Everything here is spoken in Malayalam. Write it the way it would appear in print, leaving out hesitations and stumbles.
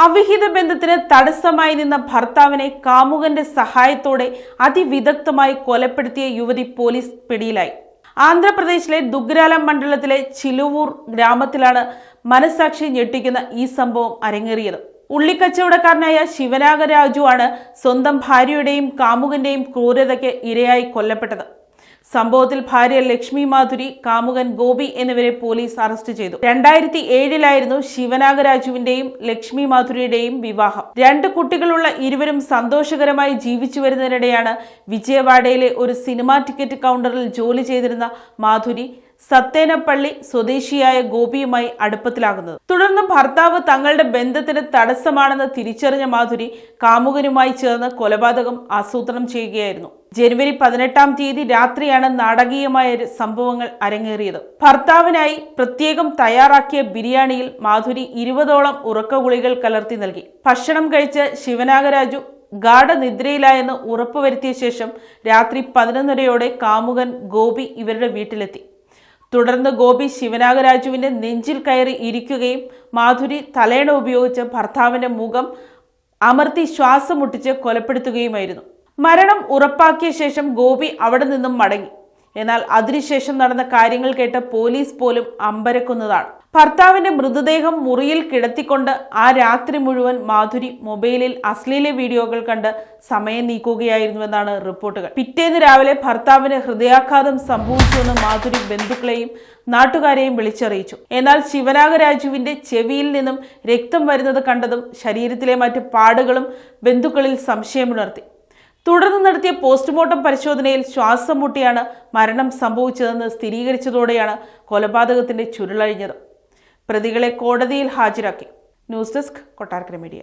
അവിഹിത ബന്ധത്തിന് തടസ്സമായി നിന്ന ഭർത്താവിനെ കാമുകന്റെ സഹായത്തോടെ അതിവിദഗ്ധമായി കൊലപ്പെടുത്തിയ യുവതി പോലീസ് പിടിയിലായി. ആന്ധ്രാപ്രദേശിലെ ദുഗ്രാലം മണ്ഡലത്തിലെ ചിലുവൂർ ഗ്രാമത്തിലാണ് മനസാക്ഷി ഞെട്ടിക്കുന്ന ഈ സംഭവം അരങ്ങേറിയത്. ഉള്ളിക്കച്ചവടക്കാരനായ ശിവനാഗരാജു ആണ് സ്വന്തം ഭാര്യയുടെയും കാമുകന്റെയും ക്രൂരതയ്ക്ക് ഇരയായി കൊല്ലപ്പെട്ടത്. സംഭവത്തിൽ ഭാര്യ ലക്ഷ്മി മാധുരി, കാമുകൻ ഗോപി എന്നിവരെ പോലീസ് അറസ്റ്റ് ചെയ്തു. 2007 ശിവനാഗരാജുവിന്റെയും ലക്ഷ്മി മാധുരിയുടെയും വിവാഹം. 2 കുട്ടികളുള്ള ഇരുവരും സന്തോഷകരമായി ജീവിച്ചു വരുന്നതിനിടെയാണ് വിജയവാഡയിലെ ഒരു സിനിമാ ടിക്കറ്റ് കൗണ്ടറിൽ ജോലി ചെയ്തിരുന്ന മാധുരി സത്തേനപ്പള്ളി സ്വദേശിയായ ഗോപിയുമായി അടുപ്പത്തിലാകുന്നത്. തുടർന്ന് ഭർത്താവ് തങ്ങളുടെ ബന്ധത്തിന് തടസ്സമാണെന്ന് തിരിച്ചറിഞ്ഞ മാധുരി കാമുകനുമായി ചേർന്ന് കൊലപാതകം ആസൂത്രണം ചെയ്യുകയായിരുന്നു. ജനുവരി 18 രാത്രിയാണ് നാടകീയമായ സംഭവങ്ങൾ അരങ്ങേറിയത്. ഭർത്താവിനായി പ്രത്യേകം തയ്യാറാക്കിയ ബിരിയാണിയിൽ മാധുരി 20ഓളം ഉറക്കഗുളികൾ കലർത്തി നൽകി. ഭക്ഷണം കഴിച്ച് ശിവനാഗരാജു ഗാഢനിദ്രയിലായെന്ന് ഉറപ്പുവരുത്തിയ ശേഷം രാത്രി 11:30 കാമുകൻ ഗോപി ഇവരുടെ വീട്ടിലെത്തി. തുടർന്ന് ഗോപി ശിവനാഗരാജുവിന്റെ നെഞ്ചിൽ കയറി ഇരിക്കുകയും മാധുരി തലേണ ഉപയോഗിച്ച് ഭർത്താവിന്റെ മുഖം അമർത്തി ശ്വാസം മുട്ടിച്ച് കൊലപ്പെടുത്തുകയുമായിരുന്നു. മരണം ഉറപ്പാക്കിയ ശേഷം ഗോപി അവിടെ നിന്നും മടങ്ങി. എന്നാൽ അതിനുശേഷം നടന്ന കാര്യങ്ങൾ കേട്ട് പോലീസ് പോലും അമ്പരക്കുന്നതാണ്. ഭർത്താവിന്റെ മൃതദേഹം മുറിയിൽ കിടത്തിക്കൊണ്ട് ആ രാത്രി മുഴുവൻ മാധുരി മൊബൈലിൽ അശ്ലീല വീഡിയോകൾ കണ്ട് സമയം നീക്കുകയായിരുന്നുവെന്നാണ് റിപ്പോർട്ടുകൾ. പിറ്റേന്ന് രാവിലെ ഭർത്താവിന് ഹൃദയാഘാതം സംഭവിച്ചുവെന്ന് മാധുരി ബന്ധുക്കളെയും നാട്ടുകാരെയും വിളിച്ചറിയിച്ചു. എന്നാൽ ശിവനാഗരാജുവിന്റെ ചെവിയിൽ നിന്നും രക്തം വരുന്നത് കണ്ടതും ശരീരത്തിലെ മറ്റ് പാടുകളും ബന്ധുക്കളിൽ സംശയമുണർത്തി. തുടർന്ന് നടത്തിയ പോസ്റ്റ്മോർട്ടം പരിശോധനയിൽ ശ്വാസം മുട്ടിയാണ് മരണം സംഭവിച്ചതെന്ന് സ്ഥിരീകരിച്ചതോടെയാണ് കൊലപാതകത്തിന്റെ ചുരുളഴിഞ്ഞത്. പ്രതികളെ കോടതിയിൽ ഹാജരാക്കി. News desk Kottarakkara media.